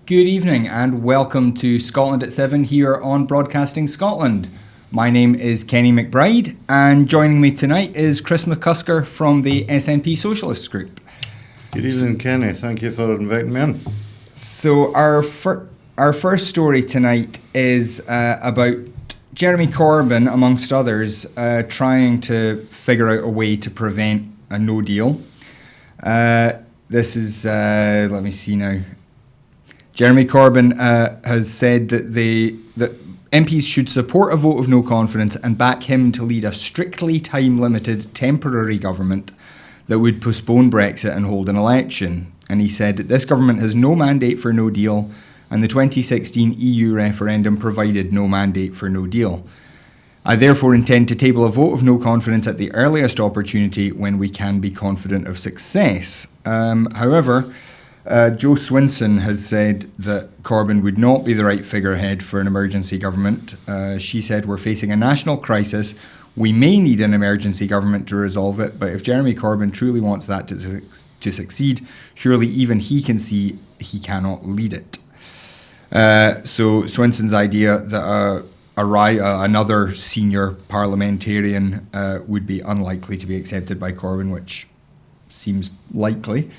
Good evening and welcome to Scotland at 7 here on Broadcasting Scotland. My name is Kenny McBride and joining me tonight is Chris McCusker from the SNP Socialist Group. Good evening, Kenny. Thank you for inviting me in. So our first story tonight is about Jeremy Corbyn, amongst others, trying to figure out a way to prevent a no deal. This is, let me see now. Jeremy Corbyn has said that MPs should support a vote of no confidence and back him to lead a strictly time-limited temporary government that would postpone Brexit and hold an election. And he said that this government has no mandate for no deal, and the 2016 EU referendum provided no mandate for no deal. I therefore intend to table a vote of no confidence at the earliest opportunity when we can be confident of success. However, Jo Swinson has said that Corbyn would not be the right figurehead for an emergency government. She said, "We're facing a national crisis. We may need an emergency government to resolve it, but if Jeremy Corbyn truly wants that to succeed, surely even he can see he cannot lead it." So Swinson's idea that another senior parliamentarian would be unlikely to be accepted by Corbyn, which seems likely.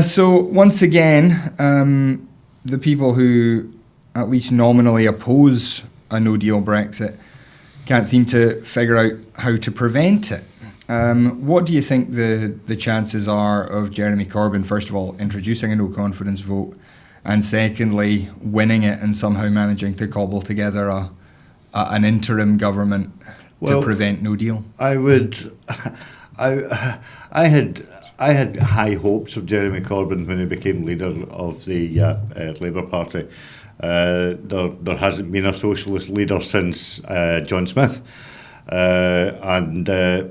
So once again, the people who at least nominally oppose a no-deal Brexit can't seem to figure out how to prevent it. What do you think the chances are of Jeremy Corbyn, first of all, introducing a no-confidence vote, and secondly, winning it and somehow managing to cobble together an interim government to prevent no deal? I had high hopes of Jeremy Corbyn when he became leader of the Labour Party. There hasn't been a socialist leader since John Smith,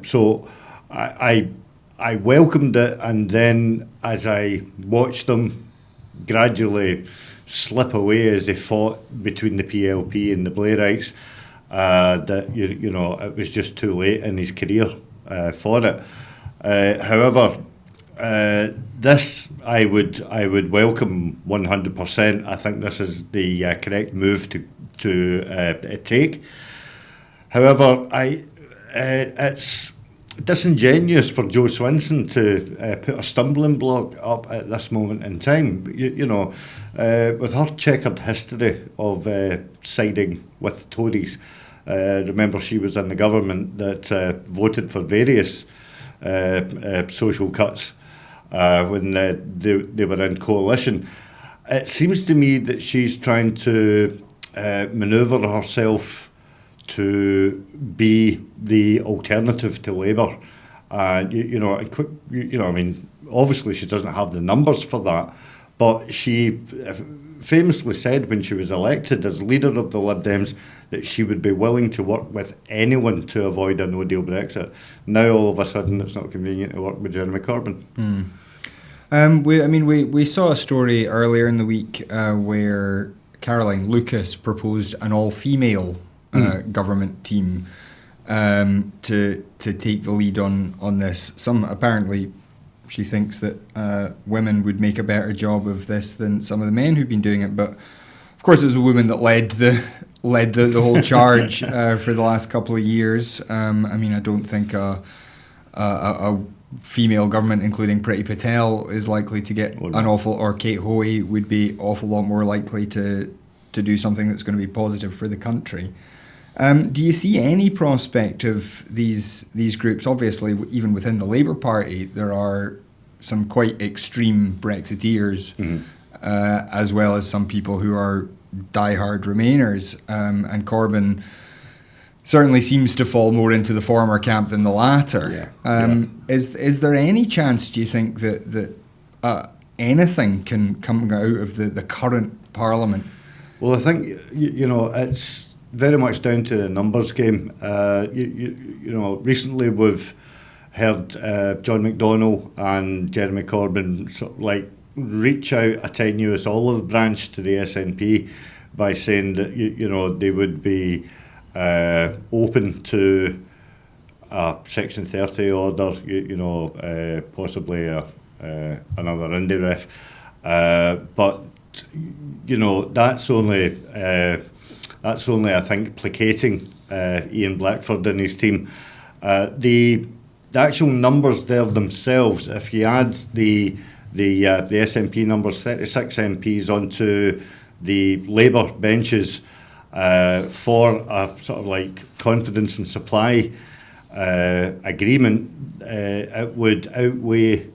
so I welcomed it, and then as I watched them gradually slip away as they fought between the PLP and the Blairites, that you know it was just too late in his career for it. However, this I would welcome 100%. I think this is the correct move to take. However, it's disingenuous for Jo Swinson to put a stumbling block up at this moment in time. With her checkered history of siding with Tories. Remember, she was in the government that voted for various social cuts when they were in coalition. It seems to me that she's trying to manoeuvre herself to be the alternative to Labour. I mean, obviously she doesn't have the numbers for that, but she famously said when she was elected as leader of the Lib Dems that she would be willing to work with anyone to avoid a no-deal Brexit. Now all of a sudden it's not convenient to work with Jeremy Corbyn. We saw a story earlier in the week where Caroline Lucas proposed an all-female government team to take the lead on this. Apparently she thinks that women would make a better job of this than some of the men who've been doing it, but of course it was a woman that led the whole charge for the last couple of years. I don't think a female government, including Priti Patel, is likely to get or Kate Hoey would be awful lot more likely to do something that's going to be positive for the country. Do you see any prospect of these groups? Obviously, even within the Labour Party, there are some quite extreme Brexiteers, as well as some people who are diehard Remainers, and Corbyn certainly seems to fall more into the former camp than the latter. Is there any chance, do you think, that anything can come out of the current Parliament? Well, I think it's very much down to the numbers game. Recently we've heard John McDonnell and Jeremy Corbyn sort of reach out a tenuous olive branch to the SNP by saying that they would be open to a Section 30 order, possibly another indie ref, but that's only I think placating Ian Blackford and his team. The actual numbers there themselves, if you add the SNP numbers, 36 MPs onto the Labour benches for a sort of like confidence and supply agreement, it would outweigh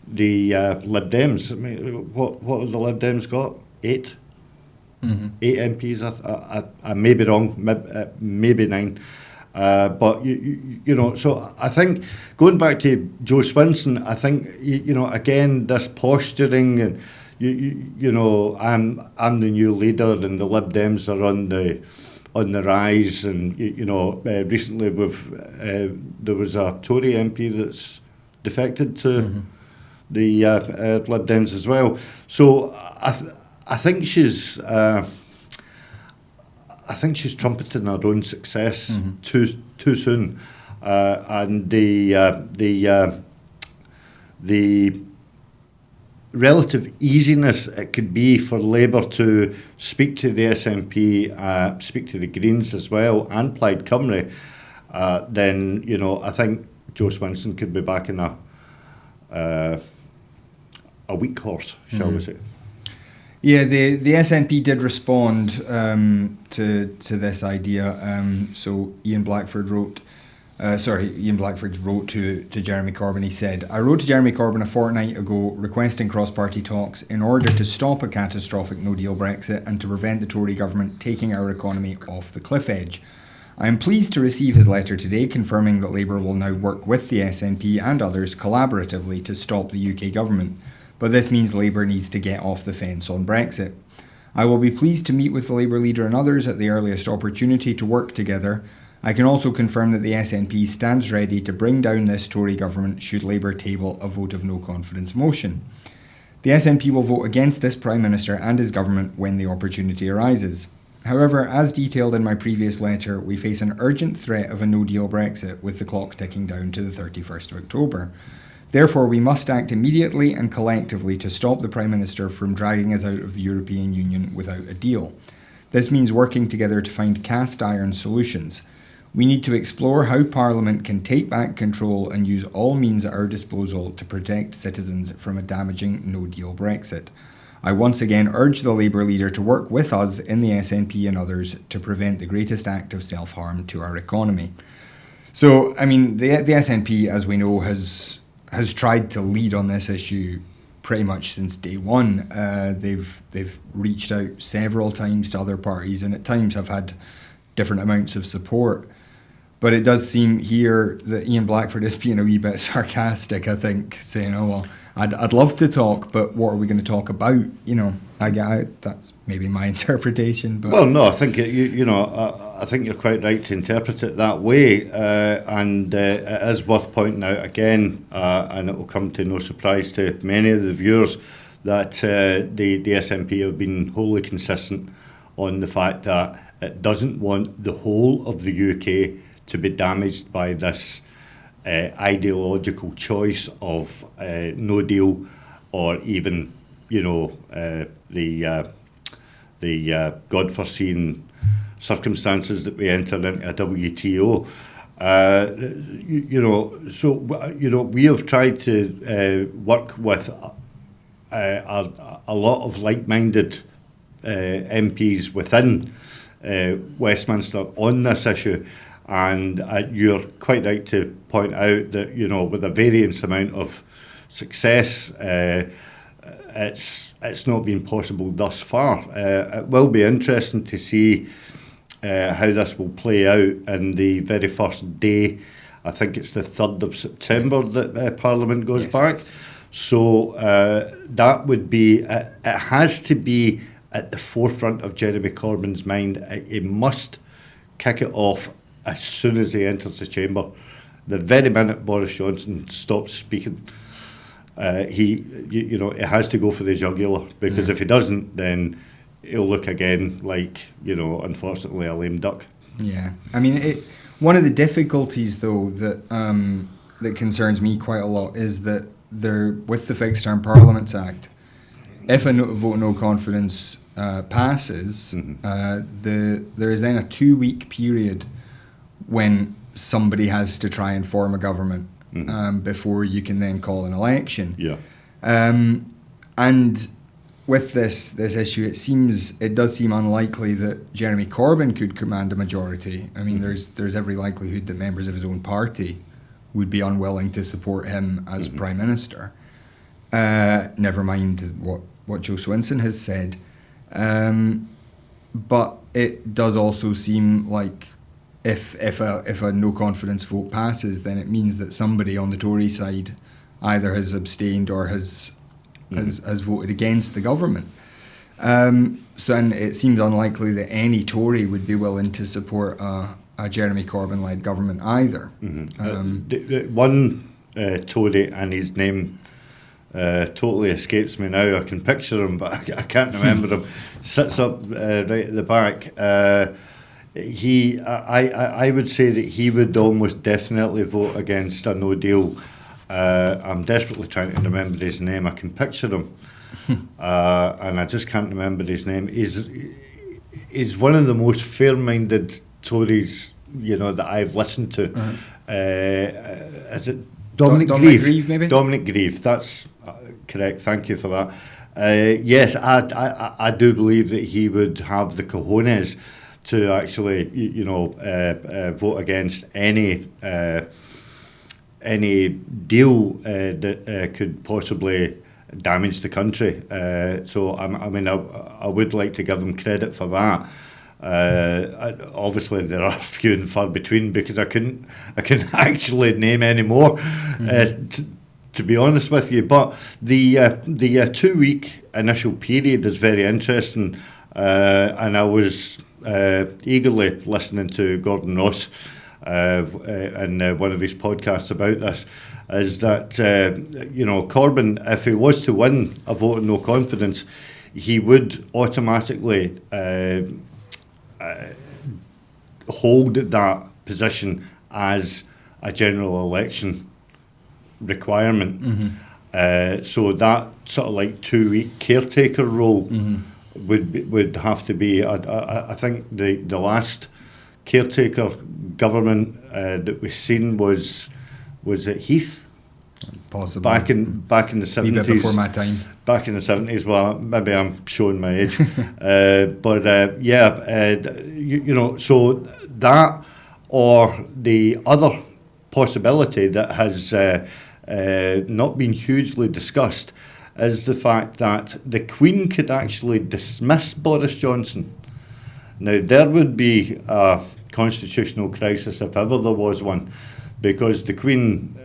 the Lib Dems. I mean, what have the Lib Dems got? 8? Mm-hmm. 8 MPs. I may be wrong. Maybe 9. But so I think going back to Joe Swinson, I think again this posturing and I'm the new leader and the Lib Dems are on the rise, and recently there was a Tory MP that's defected to mm-hmm. the Lib Dems as well. So I think she's trumpeting her own success mm-hmm. too soon, and the relative easiness it could be for Labour to speak to the SNP, speak to the Greens as well, and Plaid Cymru, then I think Joe Swinson could be back in a weak horse, shall we say. Yeah, the SNP did respond to this idea. So Ian Blackford wrote to Jeremy Corbyn. He said, "I wrote to Jeremy Corbyn a fortnight ago requesting cross-party talks in order to stop a catastrophic no-deal Brexit and to prevent the Tory government taking our economy off the cliff edge. I am pleased to receive his letter today confirming that Labour will now work with the SNP and others collaboratively to stop the UK government. But this means Labour needs to get off the fence on Brexit. I will be pleased to meet with the Labour leader and others at the earliest opportunity to work together. I can also confirm that the SNP stands ready to bring down this Tory government should Labour table a vote of no confidence motion. The SNP will vote against this Prime Minister and his government when the opportunity arises. However, as detailed in my previous letter, we face an urgent threat of a no-deal Brexit with the clock ticking down to the 31st of October. Therefore, we must act immediately and collectively to stop the Prime Minister from dragging us out of the European Union without a deal. This means working together to find cast iron solutions. We need to explore how Parliament can take back control and use all means at our disposal to protect citizens from a damaging no-deal Brexit. I once again urge the Labour leader to work with us in the SNP and others to prevent the greatest act of self-harm to our economy." So, I mean, the SNP, as we know, has tried to lead on this issue pretty much since day one. They've reached out several times to other parties and at times have had different amounts of support. But it does seem here that Ian Blackford is being a wee bit sarcastic, I think, saying, "Oh, well, I'd love to talk, but what are we going to talk about?" That's maybe my interpretation. But well, no, I think I think you're quite right to interpret it that way, and it is worth pointing out again, and it will come to no surprise to many of the viewers that the SNP have been wholly consistent on the fact that it doesn't want the whole of the UK to be damaged by this ideological choice of no deal, or even the God-foreseen circumstances that we enter into a WTO. We have tried to work with a lot of like-minded MPs within Westminster on this issue, and you're quite right to point out that with a variance amount of success, it's not been possible thus far. It will be interesting to see how this will play out in the very first day. I think it's the 3rd of September that Parliament goes back. So that would be, it has to be at the forefront of Jeremy Corbyn's mind. He must kick it off as soon as he enters the chamber. The very minute Boris Johnson stops speaking, he has to go for the jugular, because if he doesn't, then he'll look again like, unfortunately, a lame duck. Yeah, I mean, one of the difficulties though that concerns me quite a lot is that with the Fixed Term Parliaments Act, if a vote of no confidence passes, there is then a 2-week period when somebody has to try and form a government before you can then call an election. Yeah. And with this issue, it does seem unlikely that Jeremy Corbyn could command a majority. I mean, there's every likelihood that members of his own party would be unwilling to support him as Prime Minister. Never mind what Joe Swinson has said. But it does also seem like if a no confidence vote passes, then it means that somebody on the Tory side either has abstained or has voted against the government. And it seems unlikely that any Tory would be willing to support a Jeremy Corbyn-led government either. One Tory, and his name totally escapes me now. I can picture him, but I can't remember him. Sits up right at the back. I would say that he would almost definitely vote against a no deal. I'm desperately trying to remember his name. I can picture him, and I just can't remember his name. He's one of the most fair-minded Tories, that I've listened to. Is it Dominic Grieve, maybe? Dominic Grieve, that's correct. Thank you for that. Yes, I do believe that he would have the cojones to actually, vote against any deal that could possibly damage the country. So I would like to give him credit for that. Obviously, there are few and far between, because I couldn't actually name any more. To be honest with you, but the 2-week initial period is very interesting, and I was eagerly listening to Gordon Ross in one of his podcasts about this. Is that Corbyn, if he was to win a vote of no confidence, he would automatically hold that position as a general election requirement. So that sort of like 2-week caretaker role would have to be. I think the last caretaker government that we've seen was it Heath? Possibly. Back in the 70s. Bit before my time. Back in the 70s. Well, maybe I'm showing my age. So that, or the other possibility that has not been hugely discussed, is the fact that the Queen could actually dismiss Boris Johnson. Now, there would be a constitutional crisis if ever there was one, because the Queen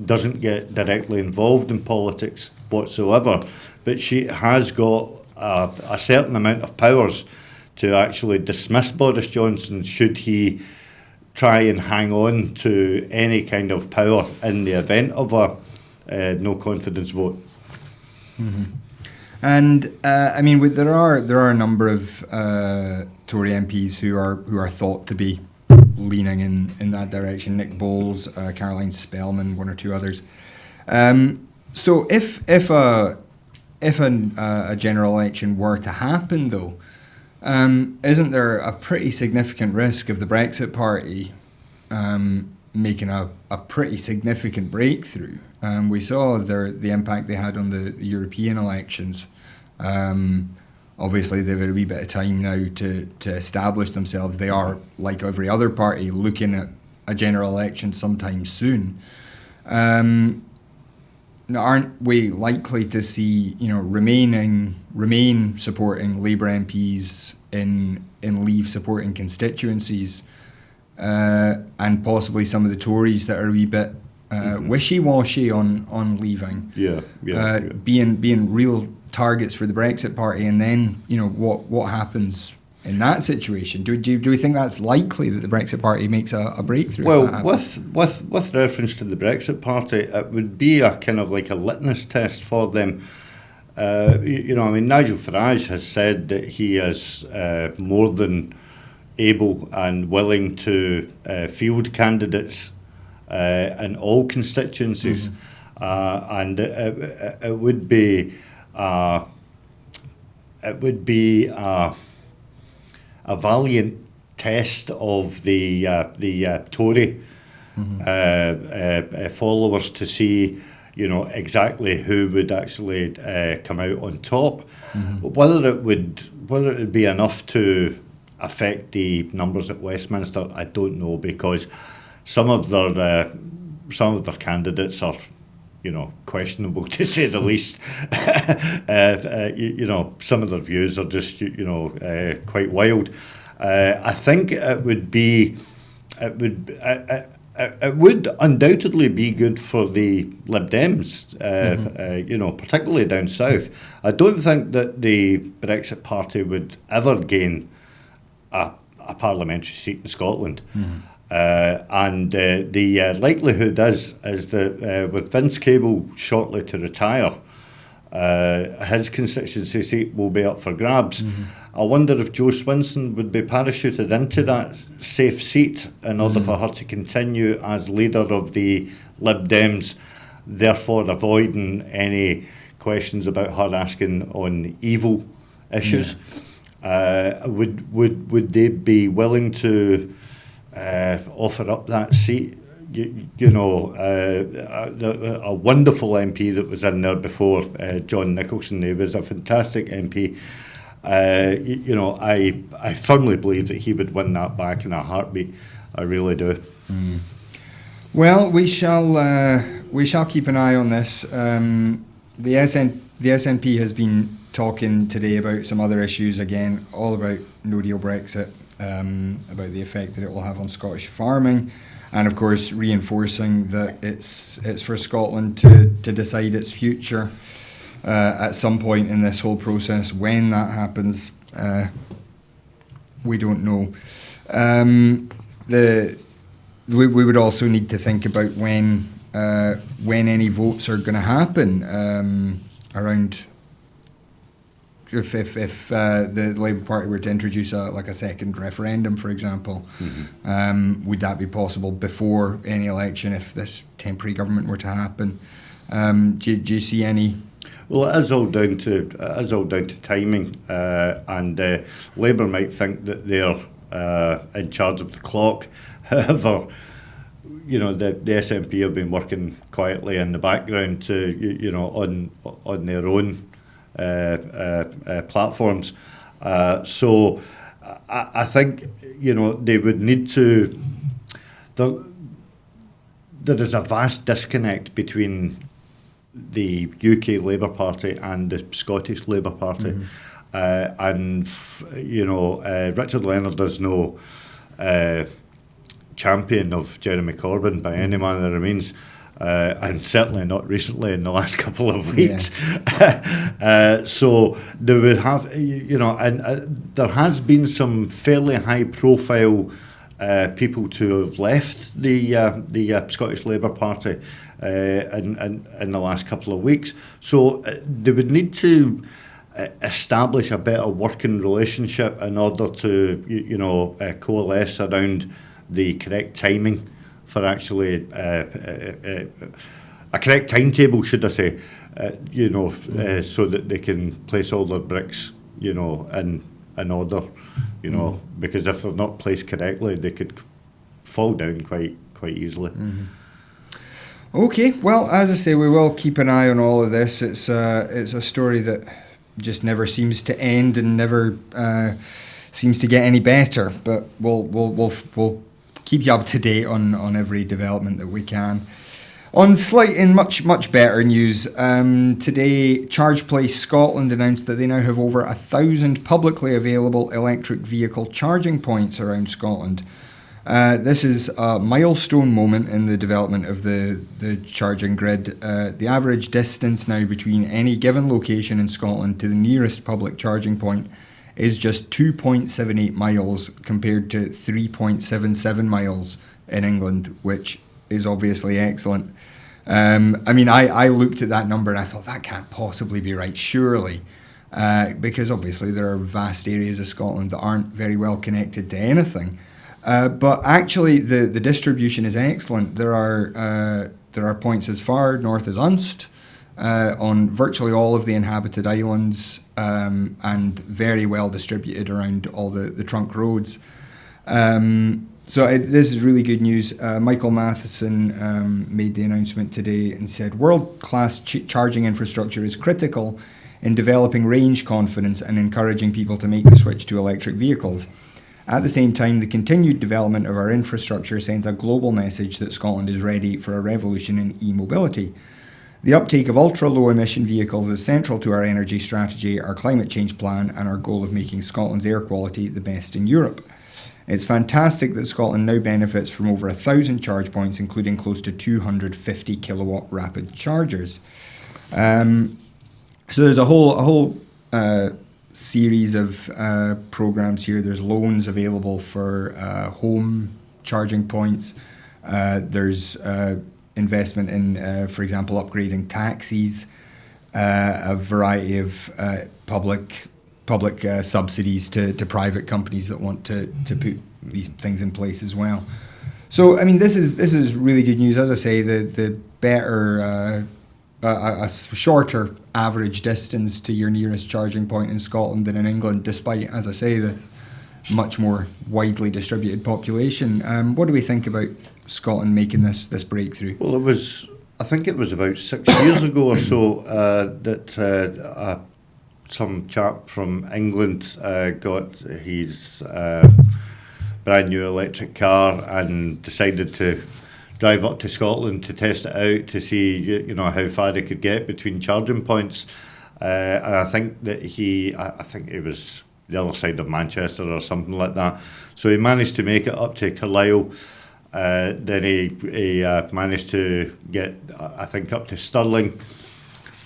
doesn't get directly involved in politics whatsoever, but she has got a certain amount of powers to actually dismiss Boris Johnson should he try and hang on to any kind of power in the event of a no confidence vote. And there are a number of Tory MPs who are thought to be leaning in that direction. Nick Bowles, Caroline Spellman, one or two others. So if a general election were to happen, though, isn't there a pretty significant risk of the Brexit Party making a pretty significant breakthrough? We saw the impact they had on the European elections. Obviously, they've had a wee bit of time now to establish themselves. They are, like every other party, looking at a general election sometime soon. Aren't we likely to see, Remain supporting Labour MPs in Leave supporting constituencies, and possibly some of the Tories that are a wee bit wishy-washy on leaving, being real targets for the Brexit Party? And then what happens in that situation? Do we think that's likely that the Brexit Party makes a breakthrough? Well, with reference to the Brexit Party, it would be a kind of like a litmus test for them. Nigel Farage has said that he is more than able and willing to field candidates in all constituencies, and it would be it would be a valiant test of the Tory followers to see, exactly who would actually come out on top. Whether it would be enough to affect the numbers at Westminster, I don't know, because some of their candidates are, questionable to say the least. Some of their views are just, quite wild. I think it would undoubtedly be good for the Lib Dems, particularly down south. I don't think that the Brexit Party would ever gain a parliamentary seat in Scotland. And the likelihood is that with Vince Cable shortly to retire, his constituency seat will be up for grabs. I wonder if Jo Swinson would be parachuted into that safe seat in order for her to continue as leader of the Lib Dems, therefore avoiding any questions about her asking on evil issues. Would they be willing to offer up that seat? A wonderful MP that was in there before, John Nicholson. He was a fantastic MP. I firmly believe that he would win that back in a heartbeat. I really do. Well, we shall keep an eye on this. The SNP has been talking today about some other issues again, all about no deal Brexit, about the effect that it will have on Scottish farming, and of course reinforcing that it's for Scotland to decide its future at some point in this whole process. When that happens, we don't know. We would also need to think about when any votes are going to happen around. If the Labour Party were to introduce a second referendum, for example, would that be possible before any election if this temporary government were to happen? Do you see any? Well, it is all down to timing, and Labour might think that they're in charge of the clock. However, the SNP have been working quietly in the background to on their own platforms. So I think they would need to. There is a vast disconnect between the UK Labour Party and the Scottish Labour Party, and Richard Leonard is no champion of Jeremy Corbyn by any manner of means. And certainly not recently in the last couple of weeks. So they would have, and there has been some fairly high-profile people to have left the Scottish Labour Party in the last couple of weeks. So they would need to establish a better working relationship in order to, coalesce around the correct timing for actually a correct timetable, should I say, so that they can place all their bricks, in order, because if they're not placed correctly, they could fall down quite easily. Okay, well, as I say, we will keep an eye on all of this. It's a story that just never seems to end and never seems to get any better. But we'll keep you up to date on every development that we can. On slight and much better news, today Charge Place Scotland announced that they now have over 1,000 publicly available electric vehicle charging points around Scotland. This is a milestone moment in the development of the charging grid. The average distance now between any given location in Scotland to the nearest public charging point is just 2.78 miles compared to 3.77 miles in England, which is obviously excellent. I looked at that number and I thought that can't possibly be right, surely, because obviously there are vast areas of Scotland that aren't very well connected to anything. But actually, the distribution is excellent. There are points as far north as Unst, on virtually all of the inhabited islands, and very well distributed around all the trunk roads. This is really good news. Michael Matheson made the announcement today and said, world-class charging infrastructure is critical in developing range confidence and encouraging people to make the switch to electric vehicles. At the same time, the continued development of our infrastructure sends a global message that Scotland is ready for a revolution in e-mobility. The uptake of ultra-low emission vehicles is central to our energy strategy, our climate change plan, and our goal of making Scotland's air quality the best in Europe. It's fantastic that Scotland now benefits from over 1,000 charge points, including close to 250 kilowatt rapid chargers. So there's a whole series of programs here. There's loans available for home charging points. There's investment in, for example, upgrading taxis, a variety of public subsidies to private companies that want to put these things in place as well. So, I mean, this is really good news. As I say, the better, a shorter average distance to your nearest charging point in Scotland than in England, despite, as I say, the much more widely distributed population. What do we think about Scotland making this breakthrough? Well, I think it was about 6 years ago or so that some chap from England got his brand new electric car and decided to drive up to Scotland to test it out to see, how far they could get between charging points. And I think that I think it was the other side of Manchester or something like that. So he managed to make it up to Carlisle. Then he managed to get, I think, up to Stirling.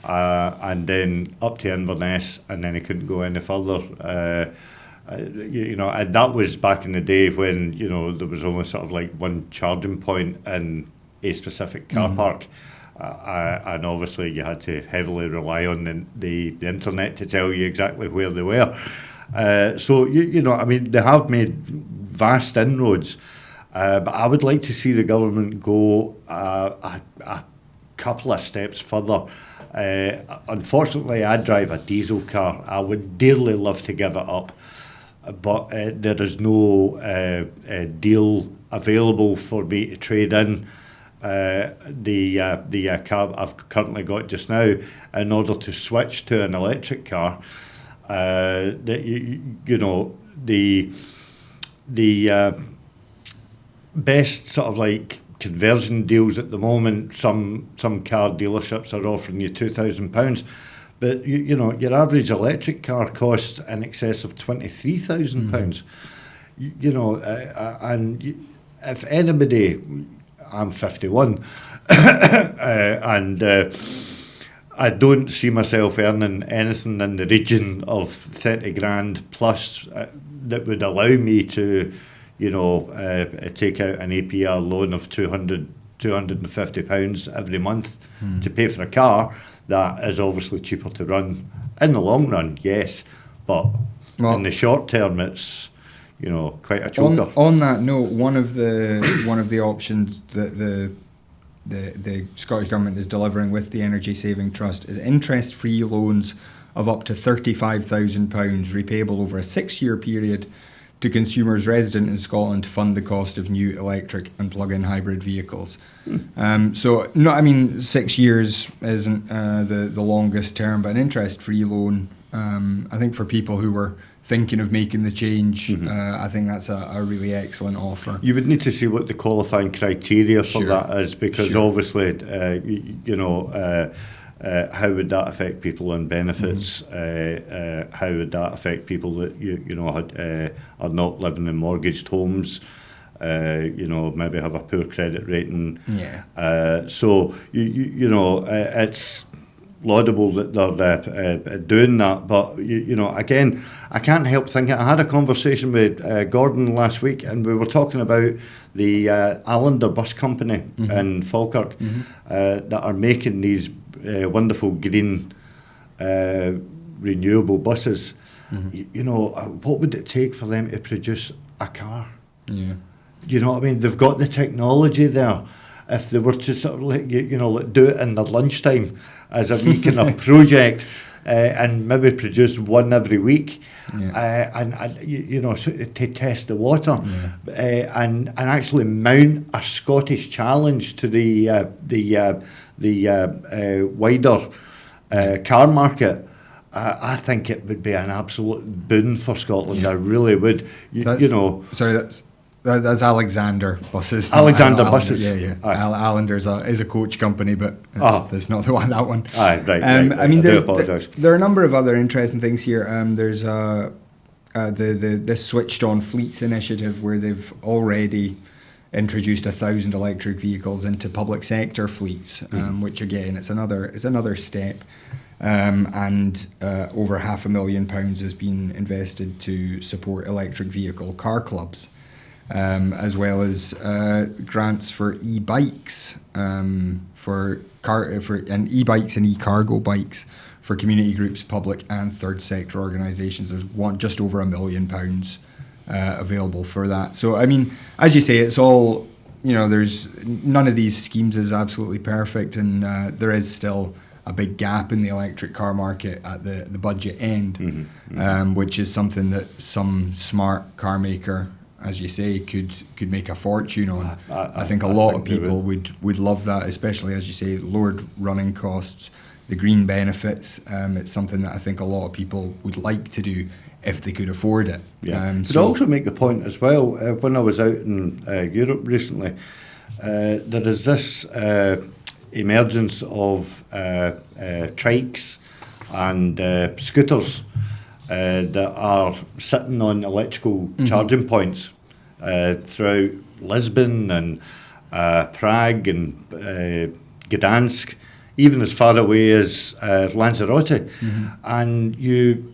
And then up to Inverness, and then he couldn't go any further. And that was back in the day when there was only sort of like one charging point in a specific car park, and obviously you had to heavily rely on the internet to tell you exactly where they were. So they have made vast inroads, but I would like to see the government go a couple of steps further. Unfortunately, I drive a diesel car. I would dearly love to give it up, but there is no deal available for me to trade in the car that I've currently got just now in order to switch to an electric car. The best sort of like conversion deals at the moment, some car dealerships are offering you £2,000, but your average electric car costs in excess of £23,000. And if anybody, I'm 51, and I don't see myself earning anything in the region of 30 grand plus that would allow me to take out an APR loan of £250 every month to pay for a car. That is obviously cheaper to run in the long run, yes, but in the short term, it's quite a choker. On that note, one of the options that the Scottish Government is delivering with the Energy Saving Trust is interest-free loans of up to £35,000 repayable over a 6-year period to consumers resident in Scotland to fund the cost of new electric and plug-in hybrid vehicles. 6 years isn't the longest term, but an interest-free loan, I think for people who were thinking of making the change, I think that's a really excellent offer. You would need to see what the qualifying criteria for that is, because obviously, how would that affect people on benefits? How would that affect people that are not living in mortgaged homes? Maybe have a poor credit rating. It's laudable that they're doing that, but again, I can't help thinking. I had a conversation with Gordon last week, and we were talking about the Allender Bus Company in Falkirk that are making these wonderful green renewable buses. What would it take for them to produce a car? You know what I mean? They've got the technology there. if they were to sort of do it in their lunchtime as a wee kind of project, and maybe produce one every week, and to test the water, and actually mount a Scottish challenge to the wider car market. I think it would be an absolute boon for Scotland. I really would. That's Alexander Buses. Alexander Buses. Yeah. Allender's is a coach company, but that's not the one. That one. Right. I mean, I apologise. There are a number of other interesting things here. There's the Switched On Fleets initiative, where they've already introduced 1,000 electric vehicles into public sector fleets, which again, is another step. And over £500,000 has been invested to support electric vehicle car clubs, as well as grants for e-bikes, for e-bikes and e-cargo bikes for community groups, public and third sector organisations. There's just over £1 million available for that. So I mean, as you say, it's all, there's none of these schemes is absolutely perfect, and there is still a big gap in the electric car market at the budget end, which is something that some smart car maker, as you say, could make a fortune on. I think a lot of people would love that, especially, as you say, lowered running costs, the green benefits. It's something that I think a lot of people would like to do if they could afford it. Could also make the point as well, when I was out in Europe recently, there is this emergence of trikes and scooters that are sitting on electrical charging points throughout Lisbon and Prague and Gdansk, even as far away as Lanzarote, and you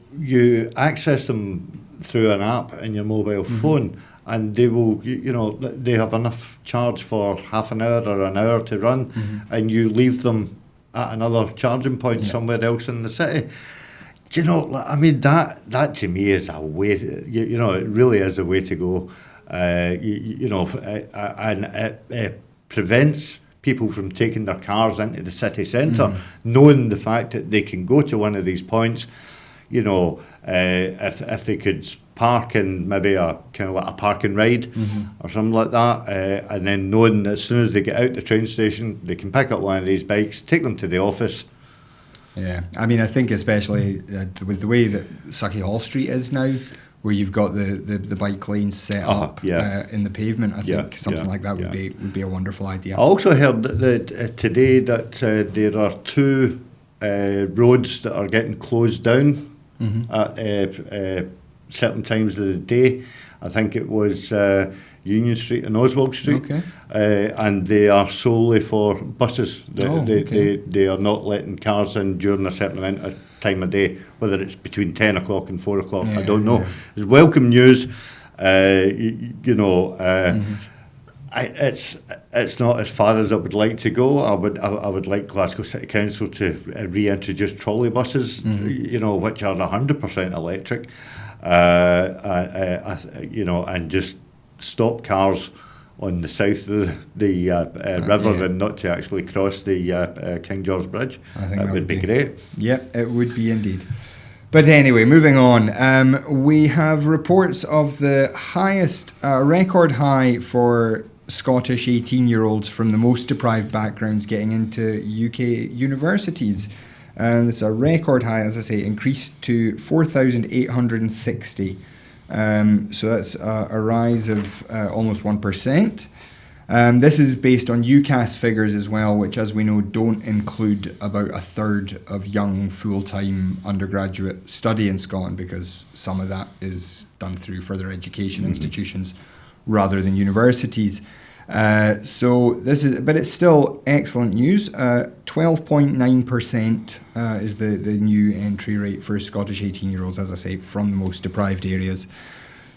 access them through an app in your mobile phone, and they will, they have enough charge for half an hour or an hour to run, and you leave them at another charging point somewhere else in the city. Do you know, I mean, that to me is a way, it really is a way to go, and it prevents people from taking their cars into the city centre, knowing the fact that they can go to one of these points, if they could park in maybe a kind of like a park and ride or something like that, and then knowing that as soon as they get out the train station, they can pick up one of these bikes, take them to the office. Yeah, I mean, I think especially with the way that Sucky Hall Street is now, where you've got the bike lanes set up in the pavement, I think something like that would be a wonderful idea. I also heard that today that there are two roads that are getting closed down at certain times of the day. I think it was Union Street and Oswald Street, and they are solely for buses. They are not letting cars in during a certain amount of time of day, whether it's between 10 o'clock and 4 o'clock. I don't know. It's welcome news. It's not as far as I would like to go. I would like Glasgow City Council to reintroduce trolley buses, which are 100% electric, and just stop cars on the south of the river and not to actually cross the King George Bridge. I think that would be great. Yeah, it would be indeed. But anyway, moving on. We have reports of the highest record high for Scottish 18-year-olds from the most deprived backgrounds getting into UK universities. It's a record high, as I say, increased to 4,860. So that's a rise of almost 1%. This is based on UCAS figures as well, which, as we know, don't include about a third of young full-time undergraduate study in Scotland, because some of that is done through further education institutions rather than universities. But it's still excellent news. 12.9% is the new entry rate for Scottish 18-year-olds, as I say, from the most deprived areas.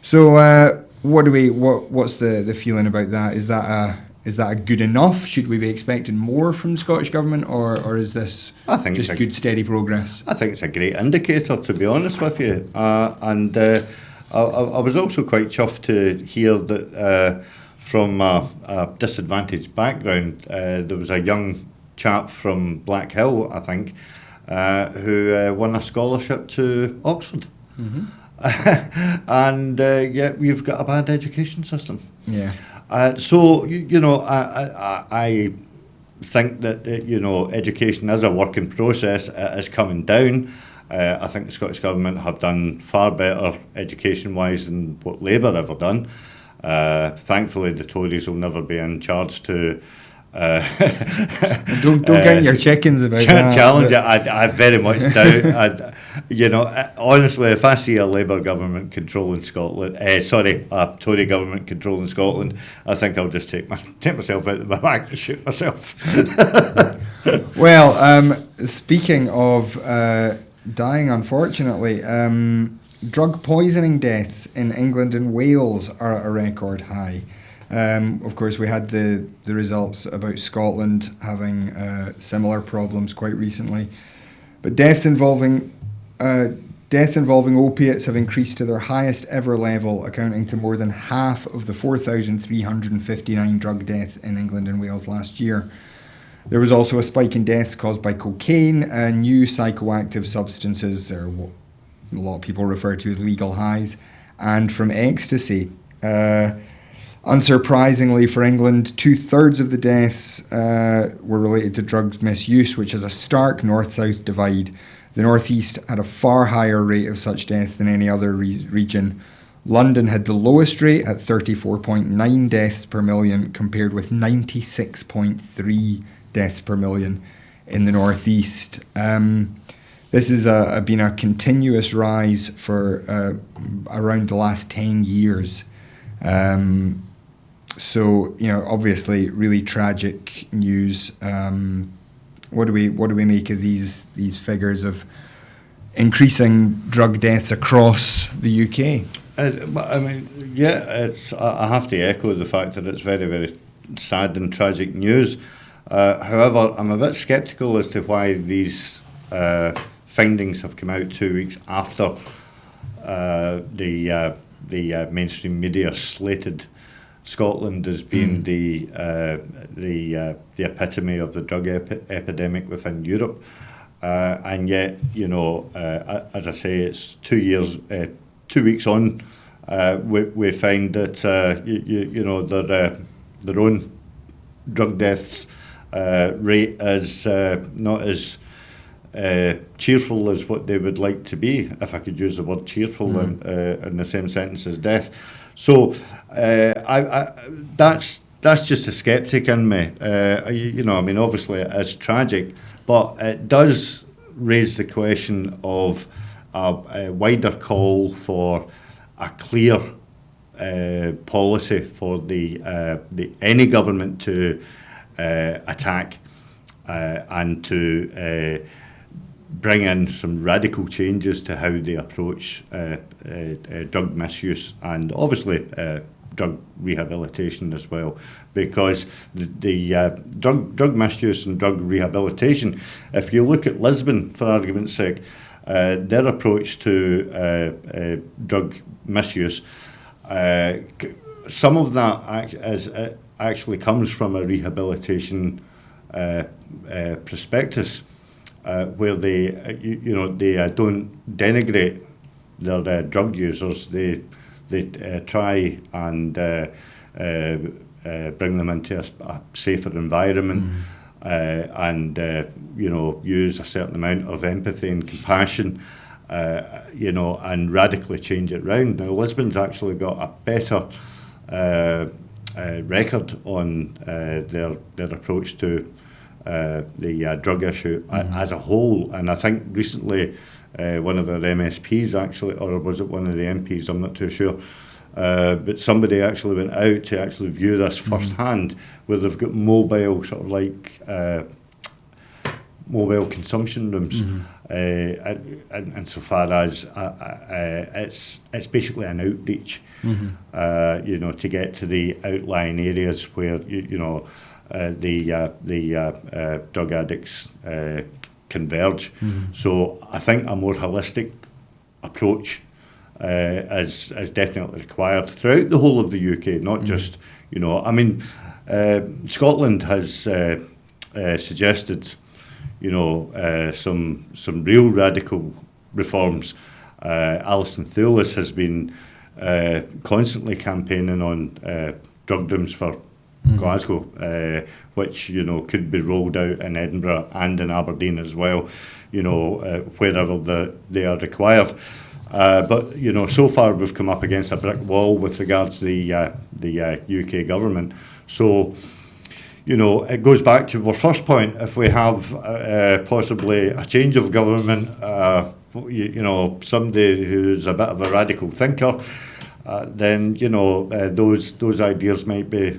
So what's the feeling about that? Is that a good enough? Should we be expecting more from the Scottish Government, or is this just good, steady progress? I think it's a great indicator, to be honest with you. I was also quite chuffed to hear that from a disadvantaged background. There was a young chap from Black Hill, I think, who won a scholarship to Oxford. And yet we've got a bad education system. Yeah. So, I think that, education is a work in process. It is coming down. I think the Scottish Government have done far better education-wise than what Labour ever done. Thankfully, the Tories will never be in charge to don't count your chickens about that. Challenge it. I very much doubt. Honestly, if I see a Labour government controlling Scotland, a Tory government controlling Scotland, I think I'll just take myself out of my bag and shoot myself. Well, speaking of dying, unfortunately, drug poisoning deaths in England and Wales are at a record high. Of course, we had the results about Scotland having similar problems quite recently. But deaths involving opiates have increased to their highest ever level, accounting to more than half of the 4,359 drug deaths in England and Wales last year. There was also a spike in deaths caused by cocaine and new psychoactive substances, or what a lot of people refer to as legal highs, and from ecstasy. Unsurprisingly for England, 2/3 of the deaths were related to drug misuse, which is a stark north-south divide. The northeast had a far higher rate of such deaths than any other region. London had the lowest rate at 34.9 deaths per million, compared with 96.3 deaths per million in the northeast. This has been a continuous rise for around the last 10 years. So, obviously, really tragic news. What do we make of these figures of increasing drug deaths across the UK? I have to echo the fact that it's very, very sad and tragic news. However, I'm a bit sceptical as to why these findings have come out 2 weeks after the mainstream media slated Scotland as being the epitome of the drug epidemic within Europe, and yet, as I say, it's 2 weeks on. We find that their own drug deaths rate is not as cheerful as what they would like to be, if I could use the word cheerful in the same sentence as death. So that's just a sceptic in me. Obviously it is tragic, but it does raise the question of a wider call for a clear policy for any government to attack and to bring in some radical changes to how they approach drug misuse and obviously drug rehabilitation as well, because the drug misuse and drug rehabilitation, if you look at Lisbon for argument's sake, their approach to drug misuse, some of that actually comes from a rehabilitation prospectus, where they don't denigrate their drug users. They try and bring them into a safer environment, and use a certain amount of empathy and compassion, and radically change it round. Now, Lisbon's actually got a better record on their approach to the drug issue as a whole, and I think recently one of their MSPs actually, or was it one of the MPs, I'm not too sure, but somebody actually went out to actually view this firsthand, where they've got mobile sort of like mobile consumption rooms, and so far as it's basically an outreach, to get to the outlying areas where the drug addicts converge. So I think a more holistic approach as definitely required throughout the whole of the UK, not just, I mean, Scotland has suggested, some real radical reforms. Alison Thewlis has been constantly campaigning on drug rooms for Glasgow, which could be rolled out in Edinburgh and in Aberdeen as well, wherever they are required. But so far we've come up against a brick wall with regards to the UK government. So it goes back to our first point. If we have possibly a change of government, somebody who's a bit of a radical thinker, then those ideas might be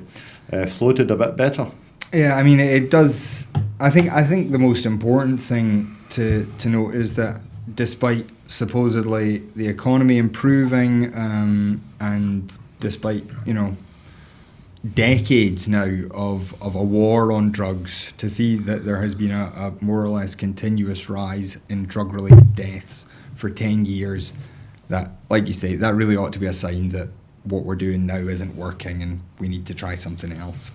floated a bit better. Yeah, I mean, it does. I think the most important thing to note is that despite supposedly the economy improving, and despite decades now of a war on drugs, to see that there has been a more or less continuous rise in drug-related deaths for 10 years, that, like you say, that really ought to be a sign that what we're doing now isn't working and we need to try something else.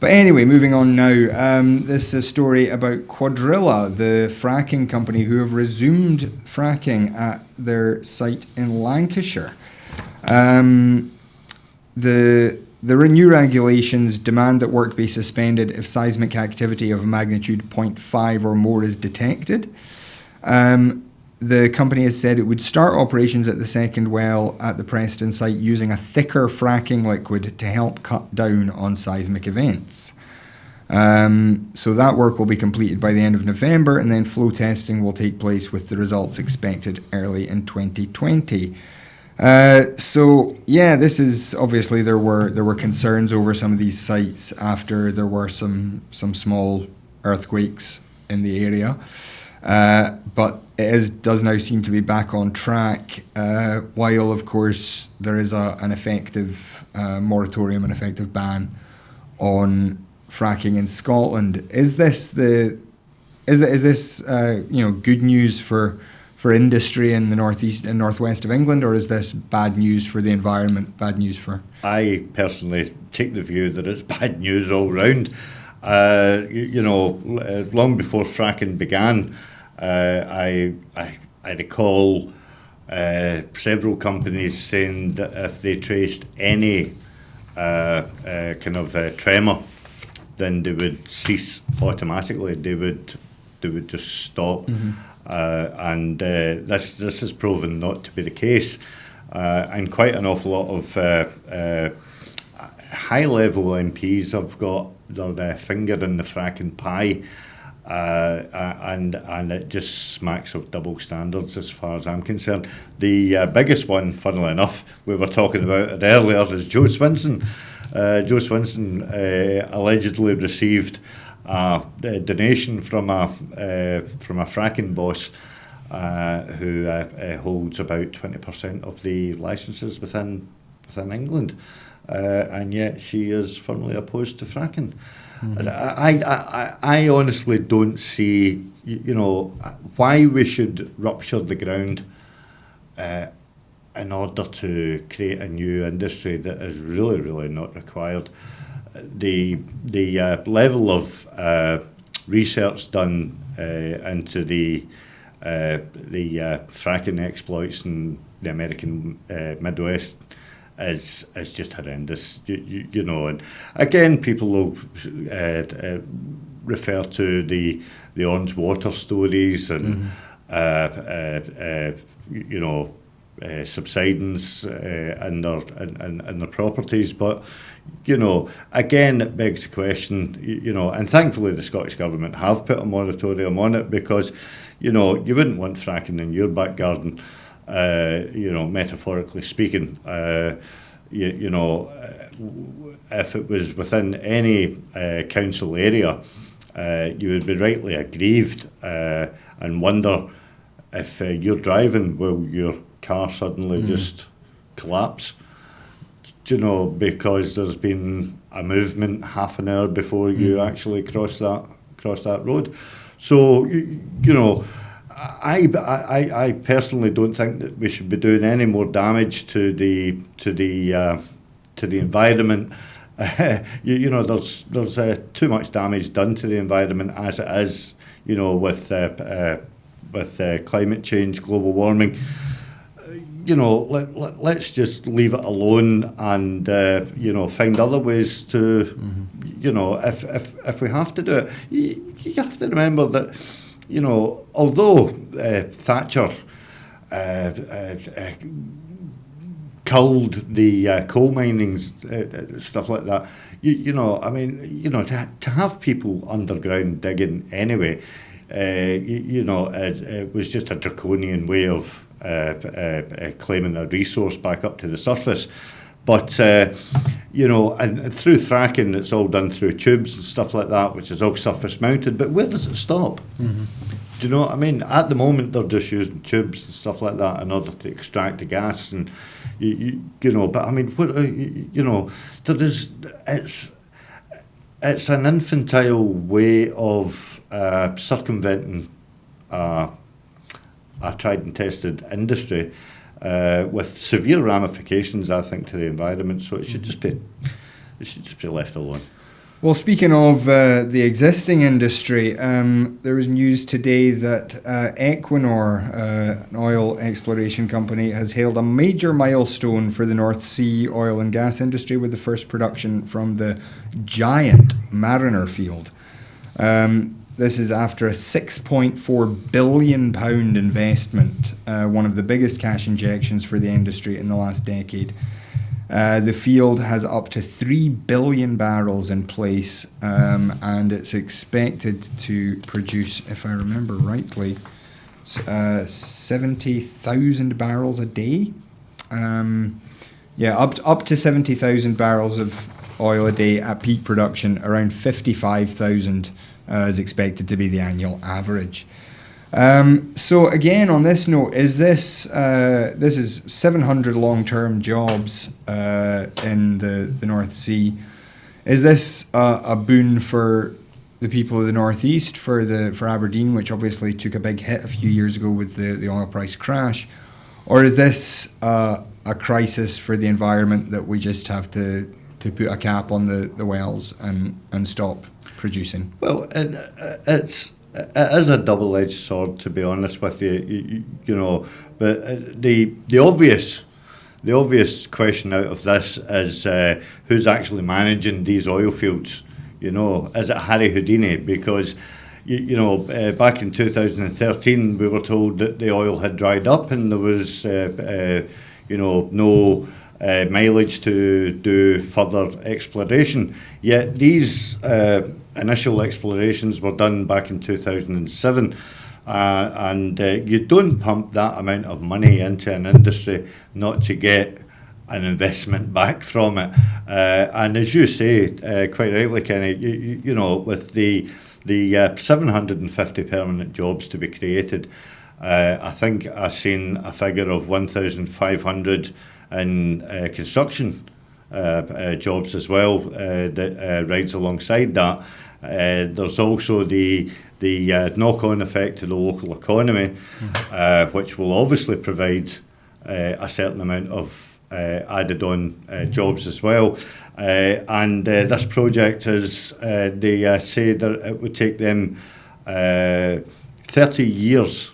But anyway, moving on now, this is a story about Quadrilla, the fracking company who have resumed fracking at their site in Lancashire. The new regulations demand that work be suspended if seismic activity of magnitude 0.5 or more is detected. The company has said it would start operations at the second well at the Preston site using a thicker fracking liquid to help cut down on seismic events. So that work will be completed by the end of November, and then flow testing will take place with the results expected early in 2020. So yeah, this is obviously there were concerns over some of these sites after there were some small earthquakes in the area, but it does now seem to be back on track. While of course there is an effective moratorium, an effective ban on fracking in Scotland. Is this good news for industry in the northeast and northwest of England, or is this bad news for the environment? Bad news for? I personally take the view that it's bad news all round. Long before fracking began, I recall several companies saying that if they traced any tremor, then they would cease automatically. They would just stop. And this has proven not to be the case, and quite an awful lot of high-level MPs have got their finger in the fracking pie, and it just smacks of double standards as far as I'm concerned. The biggest one, funnily enough, we were talking about it earlier, is Joe Swinson. Joe Swinson allegedly received a donation from a fracking boss who holds about 20% of the licences within England, and yet she is firmly opposed to fracking. I honestly don't see why we should rupture the ground in order to create a new industry that is really, really not required. The level of research done into the fracking exploits in the American Midwest is just horrendous. And again, people will refer to the Ons water stories and subsidence in their properties, but again, it begs the question, and thankfully the Scottish Government have put a moratorium on it, because, you wouldn't want fracking in your back garden, metaphorically speaking. If it was within any council area, you would be rightly aggrieved and wonder if you're driving, will your car suddenly just collapse? Because there's been a movement half an hour before you actually cross that road. So, I personally don't think that we should be doing any more damage to the environment. You know, there's too much damage done to the environment as it is. You know, with climate change, global warming. You know, let's just leave it alone and you know, find other ways to. You know, if we have to do it, you have to remember that. You know, although Thatcher culled the coal mining, stuff like that, you know, I mean, you know, to have people underground digging anyway, you know, it was just a draconian way of claiming a resource back up to the surface. But, you know, and through fracking, it's all done through tubes and stuff like that, which is all surface mounted. But where does it stop? Mm-hmm. Do you know what I mean? At the moment, they're just using tubes and stuff like that in order to extract the gas. And, you know, but I mean, what, you know, it's an infantile way of circumventing a tried and tested industry. With severe ramifications, I think, to the environment. So it should just be left alone. Well, speaking of the existing industry, there was news today that Equinor, an oil exploration company, has hailed a major milestone for the North Sea oil and gas industry with the first production from the giant Mariner field. This is after a £6.4 billion investment, one of the biggest cash injections for the industry in the last decade. The field has up to 3 billion barrels in place, and it's expected to produce, if I remember rightly, 70,000 barrels a day. Up to 70,000 barrels of oil a day at peak production, around 55,000 is expected to be the annual average. So again, on this note, is this is 700 long-term jobs in the North Sea. Is this a boon for the people of the Northeast, for Aberdeen, which obviously took a big hit a few years ago with the oil price crash, or is this a crisis for the environment that we just have to put a cap on the wells and stop producing? Well, it is a double-edged sword, to be honest with you. You know, but the obvious question out of this is who's actually managing these oil fields. You know, is it Harry Houdini? Because you know, back in 2013, we were told that the oil had dried up and there was you know, no mileage to do further exploration. Yet these initial explorations were done back in 2007, and you don't pump that amount of money into an industry not to get an investment back from it. And as you say, quite rightly, Kenny, you know, with the 750 permanent jobs to be created, I think I've seen a figure of 1,500 in construction jobs as well that rides alongside that. There's also the knock-on effect to the local economy, which will obviously provide a certain amount of added on jobs as well. And this project is, they say that it would take them 30 years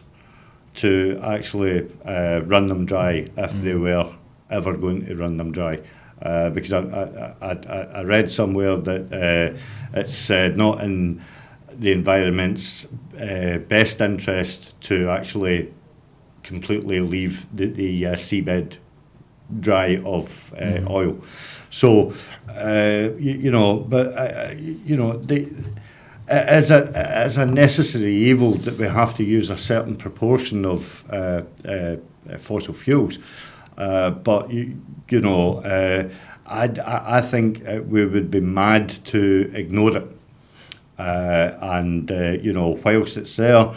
to actually run them dry if they were ever going to run them dry. Because I read somewhere that it's not in the environment's best interest to actually completely leave the seabed dry of oil. So, you know, but, you know, as a necessary evil that we have to use a certain proportion of fossil fuels. But you know, I think we would be mad to ignore it. And you know, whilst it's there,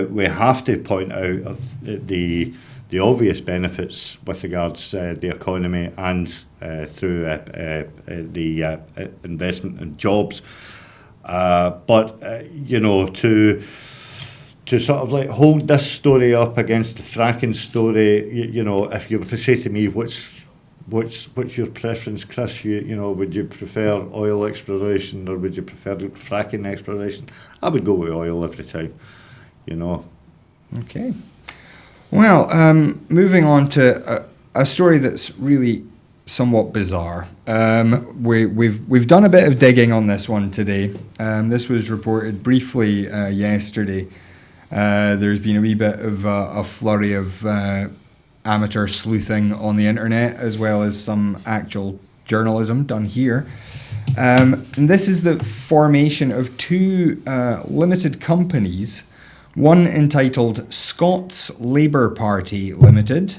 we have to point out of the obvious benefits with regards the economy and through the investment in jobs. But you know, to to sort of like hold this story up against the fracking story, you know, if you were to say to me, what's your preference, Chris? You know, would you prefer oil exploration or would you prefer fracking exploration? I would go with oil every time, you know. Okay. Well, moving on to a story that's really somewhat bizarre. We've done a bit of digging on this one today. This was reported briefly yesterday. There's been a wee bit of a flurry of amateur sleuthing on the internet, as well as some actual journalism done here. And this is the formation of two limited companies, one entitled Scots Labour Party Limited,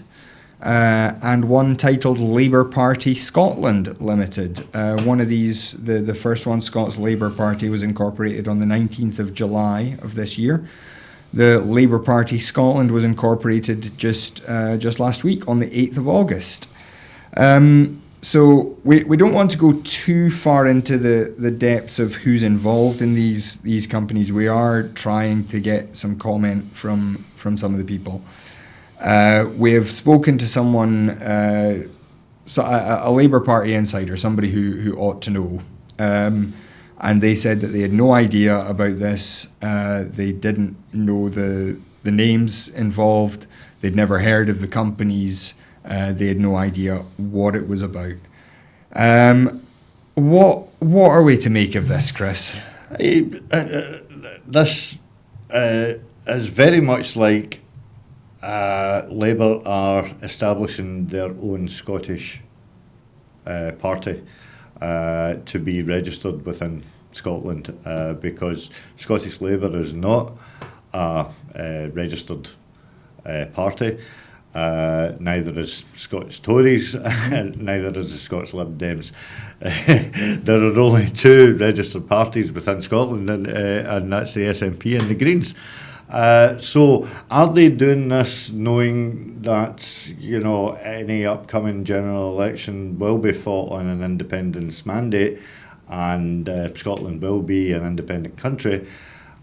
and one titled Labour Party Scotland Limited. One of these, the first one, Scots Labour Party, was incorporated on the 19th of July of this year. The Labour Party Scotland was incorporated just last week on the 8th of August. So we don't want to go too far into the depths of who's involved in these companies. We are trying to get some comment from some of the people. We have spoken to someone, a Labour Party insider, somebody who ought to know. And they said that they had no idea about this. They didn't know the names involved. They'd never heard of the companies. They had no idea what it was about. What are we to make of this, Chris? This is very much like Labour are establishing their own Scottish party. To be registered within Scotland, because Scottish Labour is not a registered party. Neither is Scottish Tories, neither is the Scots Lib Dems. There are only two registered parties within Scotland, and that's the SNP and the Greens. So are they doing this knowing that, you know, any upcoming general election will be fought on an independence mandate, and Scotland will be an independent country?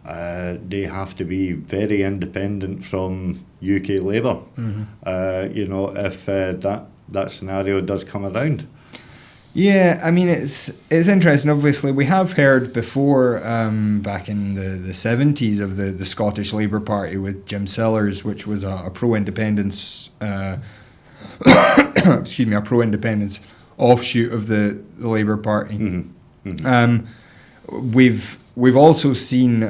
They have to be very independent from UK Labour, you know, if that scenario does come around. Yeah, I mean, it's interesting. Obviously, we have heard before, back in the 70s, of the Scottish Labour Party with Jim Sellers, which was a pro-independence, excuse me, a pro-independence offshoot of the Labour Party. We've also seen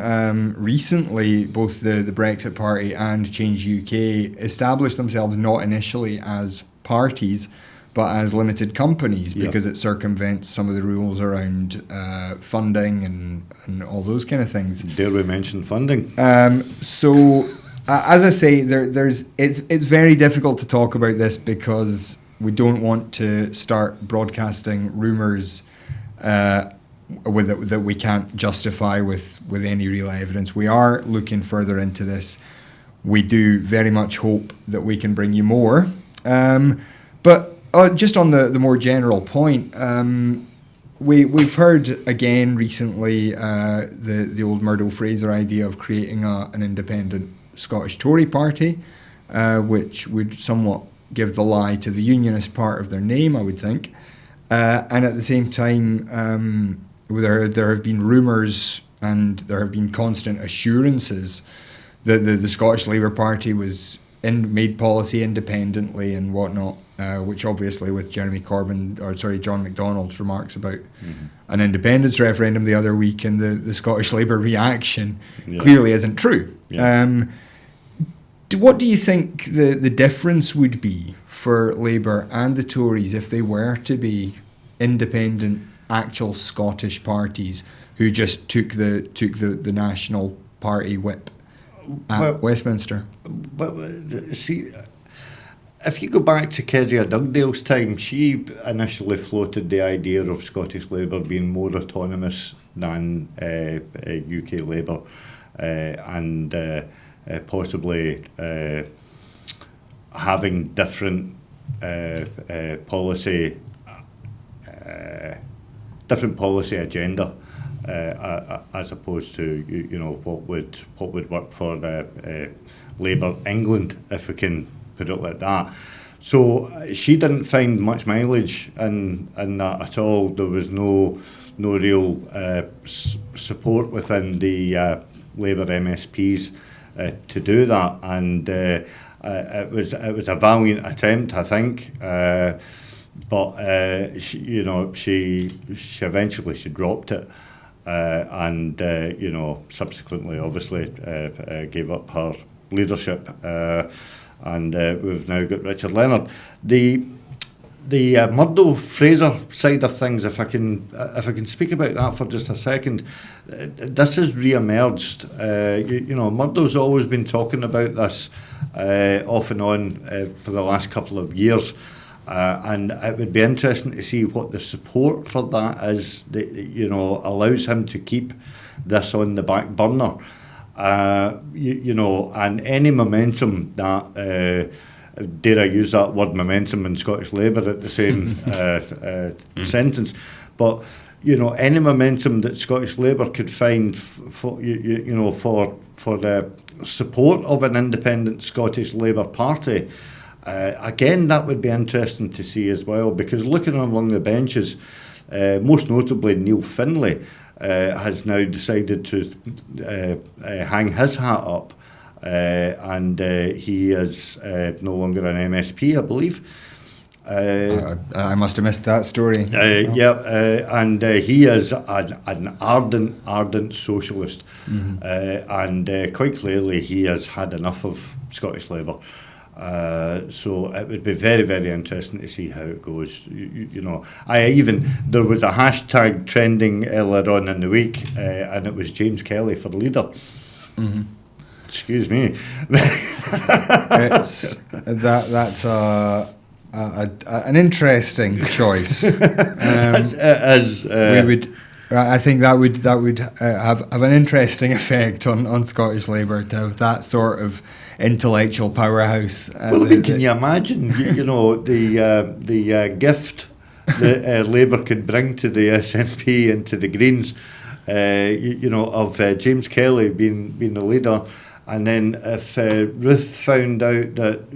recently both the Brexit Party and Change UK establish themselves not initially as parties, but as limited companies, because it circumvents some of the rules around funding and all those kind of things. Dare we mention funding? So, as I say, it's very difficult to talk about this because we don't want to start broadcasting rumours that we can't justify with any real evidence. We are looking further into this. We do very much hope that we can bring you more. But just on the more general point, we've heard again recently the old Murdo Fraser idea of creating an independent Scottish Tory party, which would somewhat give the lie to the unionist part of their name, I would think. And at the same time, there have been rumours and there have been constant assurances that the Scottish Labour Party was made policy independently and whatnot, which obviously with John McDonnell's remarks about an independence referendum the other week and the Scottish Labour reaction clearly isn't true. What do you think the difference would be for Labour and the Tories if they were to be independent, actual Scottish parties who just took the National Party whip at Westminster? But see, if you go back to Kezia Dugdale's time, she initially floated the idea of Scottish Labour being more autonomous than UK Labour, and possibly having different policy agenda as opposed to what would work for Labour England, if we can put it like that. So she didn't find much mileage in that at all. There was no real support within the Labour MSPs to do that, and it was a valiant attempt, I think. But she eventually dropped it, and subsequently, obviously, gave up her leadership. And we've now got Richard Leonard. The Murdo Fraser side of things, if I can speak about that for just a second, this has re-emerged. Murdo's always been talking about this off and on for the last couple of years, and it would be interesting to see what the support for that is that allows him to keep this on the back burner. And any momentum that, dare I use that word momentum in Scottish Labour at the same sentence, but any momentum that Scottish Labour could find for the support of an independent Scottish Labour Party, again, that would be interesting to see as well, because looking along the benches, most notably Neil Findlay, has now decided to hang his hat up, and he is no longer an MSP, I believe. I must have missed that story. And he is an ardent socialist, and quite clearly he has had enough of Scottish Labour. So it would be very, very interesting to see how it goes. There was a hashtag trending earlier on in the week, and it was James Kelly for leader. Mm-hmm. Excuse me. That's an interesting choice. I think that would have an interesting effect on Scottish Labour to have that sort of intellectual powerhouse. Can you imagine? The gift that Labour could bring to the SNP and to the Greens, of James Kelly being the leader, and then if Ruth found out that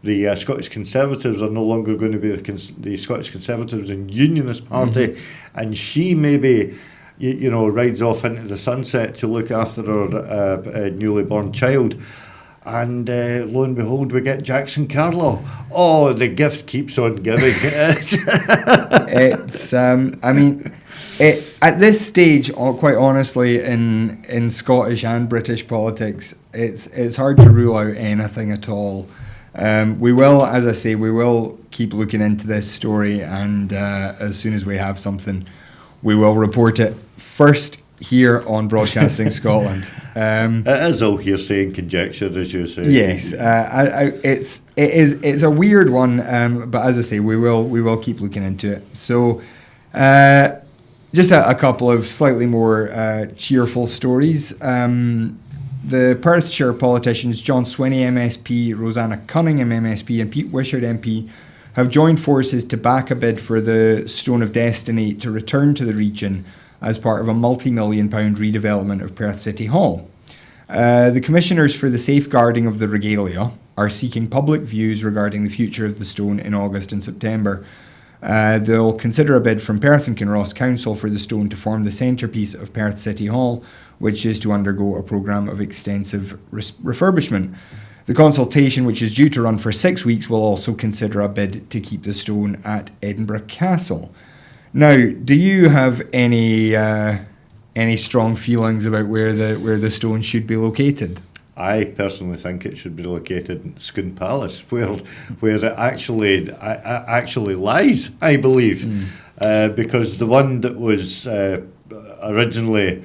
the Scottish Conservatives are no longer going to be the Scottish Conservatives and Unionist Party, and she maybe rides off into the sunset to look after her newly born child, and lo and behold, we get Jackson Carlow. Oh, the gift keeps on giving. It's at this stage, quite honestly, in Scottish and British politics, it's hard to rule out anything at all. We will, as I say, keep looking into this story, and as soon as we have something, we will report it first here on Broadcasting Scotland. It is all hearsay and conjecture, as you say. Yes, it's a weird one, but as I say, we will keep looking into it. So, just a couple of slightly more cheerful stories. The Perthshire politicians John Swinney MSP, Rosanna Cunningham MSP and Pete Wishart MP have joined forces to back a bid for the Stone of Destiny to return to the region as part of a multi-million-pound redevelopment of Perth City Hall. The Commissioners for the Safeguarding of the Regalia are seeking public views regarding the future of the stone in August and September. They'll consider a bid from Perth and Kinross Council for the stone to form the centrepiece of Perth City Hall, which is to undergo a programme of extensive refurbishment. The consultation, which is due to run for 6 weeks, will also consider a bid to keep the stone at Edinburgh Castle. Now, do you have any strong feelings about where the stone should be located? I personally think it should be located in Scone Palace, where it actually lies, I believe, because the one that was originally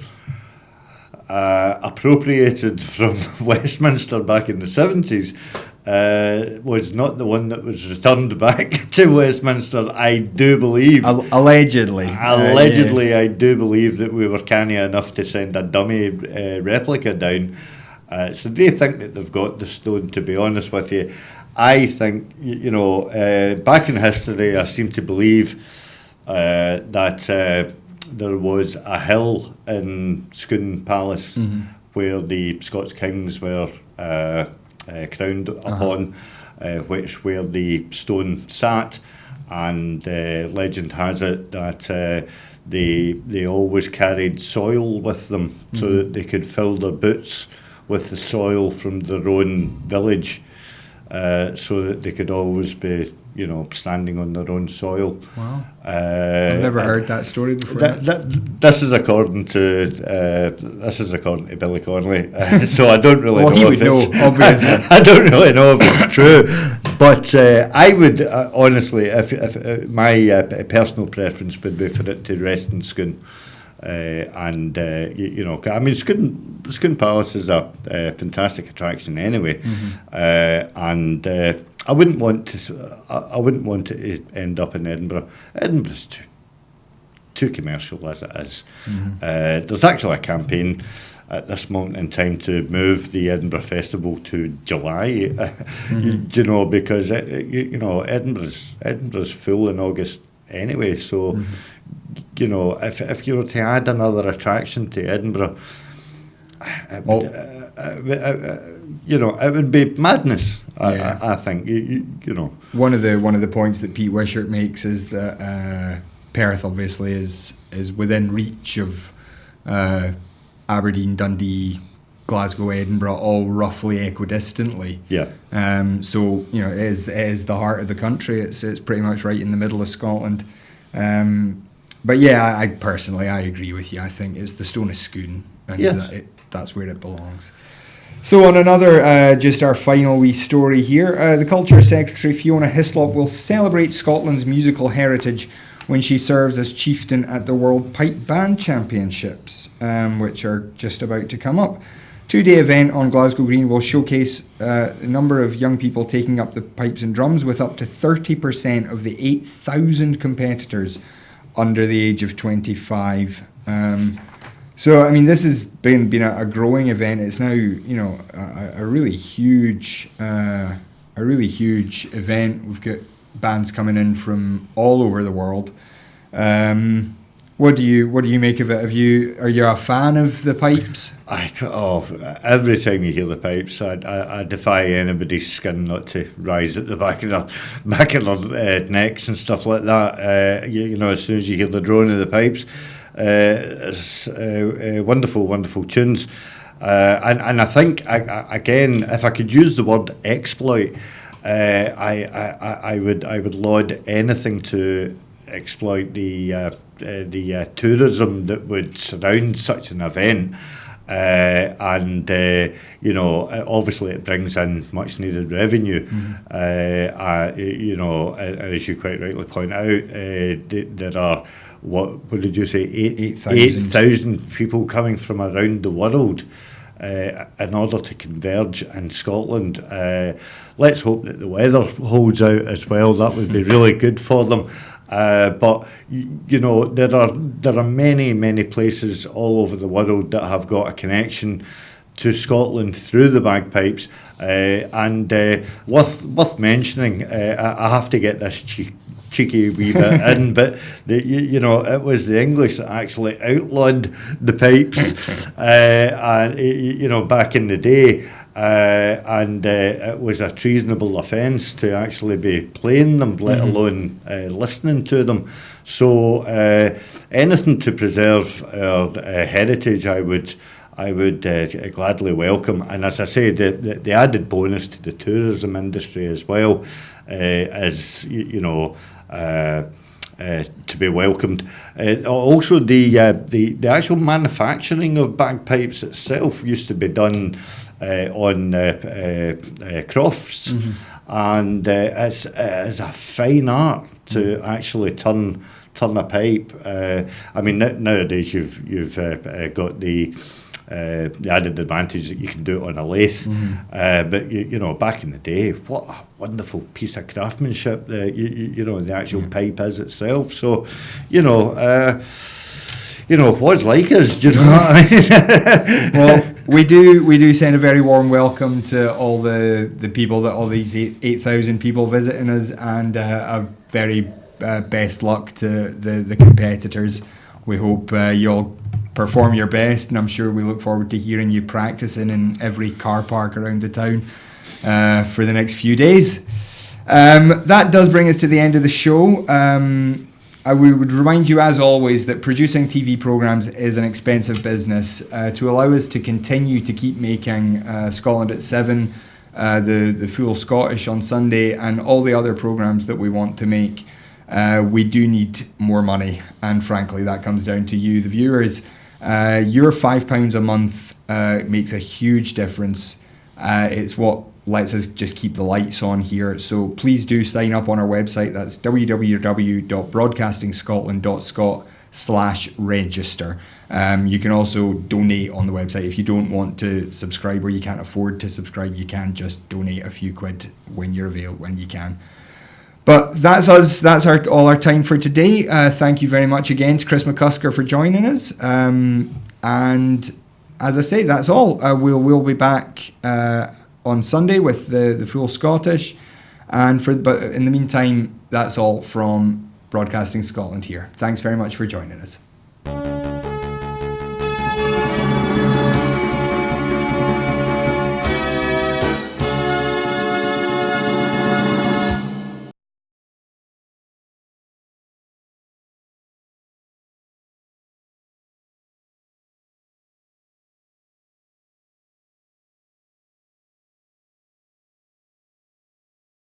appropriated from Westminster back in the 70s was not the one that was returned back to Westminster, I do believe. Allegedly. Yes. I do believe that we were canny enough to send a dummy replica down. So they think that they've got the stone, to be honest with you. I think, back in history, I seem to believe that there was a hill in Scone Palace where the Scots Kings were crowned upon, which where the stone sat, and legend has it that they always carried soil with them so that they could fill their boots with the soil from their own village, so that they could always be, standing on their own soil. Wow. I've never heard that story before. This is according to Billy Connolly, so I don't really know. He would know, obviously. I don't really know if it's true, but I would honestly, if my personal preference would be for it to rest in Scone. And I mean, Scone Palace is a fantastic attraction anyway, and I wouldn't want it to end up in Edinburgh. Edinburgh's too commercial as it is. There's actually a campaign at this moment in time to move the Edinburgh Festival to July. Because Edinburgh's full in August anyway. So. If you were to add another attraction to Edinburgh, it would be madness. Yeah. I think. One of the points that Pete Wishart makes is that Perth obviously is within reach of Aberdeen, Dundee, Glasgow, Edinburgh, all roughly equidistantly. Yeah. So it is the heart of the country. It's pretty much right in the middle of Scotland. But yeah, I personally agree with you. I think it's the Stone of Scone, and that's where it belongs. So on another, just our final wee story here, the Culture Secretary Fiona Hislop will celebrate Scotland's musical heritage when she serves as chieftain at the World Pipe Band Championships, which are just about to come up. 2-day event on Glasgow Green will showcase a number of young people taking up the pipes and drums, with up to 30% of the 8,000 competitors under the age of 25. So I mean, this has been a growing event. It's now a really huge event. We've got bands coming in from all over the world. What do you make of it? Are you a fan of the pipes? Every time you hear the pipes, I defy anybody's skin not to rise at the back of their necks and stuff like that. As soon as you hear the drone of the pipes, it's wonderful, wonderful tunes. And I think again, if I could use the word exploit, I would laud anything to exploit the tourism that would surround such an event, obviously it brings in much needed revenue. And as you quite rightly point out, there are what did you say, 8,000 people coming from around the world in order to converge in Scotland. Let's hope that the weather holds out as well. That would be really good for them. But there are many places all over the world that have got a connection to Scotland through the bagpipes, and worth mentioning. I have to get this cheeky wee bit in, but it was the English that actually outlawed the pipes, back in the day, and it was a treasonable offence to actually be playing them, let alone listening to them. So anything to preserve our heritage, I would gladly welcome. And as I say, the added bonus to the tourism industry as well is to be welcomed. Also, the actual manufacturing of bagpipes itself used to be done on crofts, and it's a fine art to actually turn a pipe. I mean, nowadays you've got the added advantage that you can do it on a lathe, but back in the day, what a wonderful piece of craftsmanship the actual pipe is itself. So what's like us, do you know what I mean? Well, we do send a very warm welcome to all the people, that all these 8,000 people visiting us, and a very best luck to the competitors We hope you'll perform your best, and I'm sure we look forward to hearing you practicing in every car park around the town for the next few days. That does bring us to the end of the show. I would remind you, as always, that producing TV programmes is an expensive business. To allow us to continue to keep making Scotland at 7, the full Scottish on Sunday, and all the other programmes that we want to make, we do need more money. And frankly, that comes down to you, the viewers. Your £5 a month makes a huge difference. It's what lets us just keep the lights on here. So please do sign up on our website. That's www.broadcastingscotland.scot/register. You can also donate on the website. If you don't want to subscribe or you can't afford to subscribe, you can just donate a few quid when you can. But that's us. That's all our time for today. Thank you very much again to Chris McCusker for joining us. And as I say, that's all. We'll be back on Sunday with the full Scottish. But in the meantime, that's all from Broadcasting Scotland here. Thanks very much for joining us.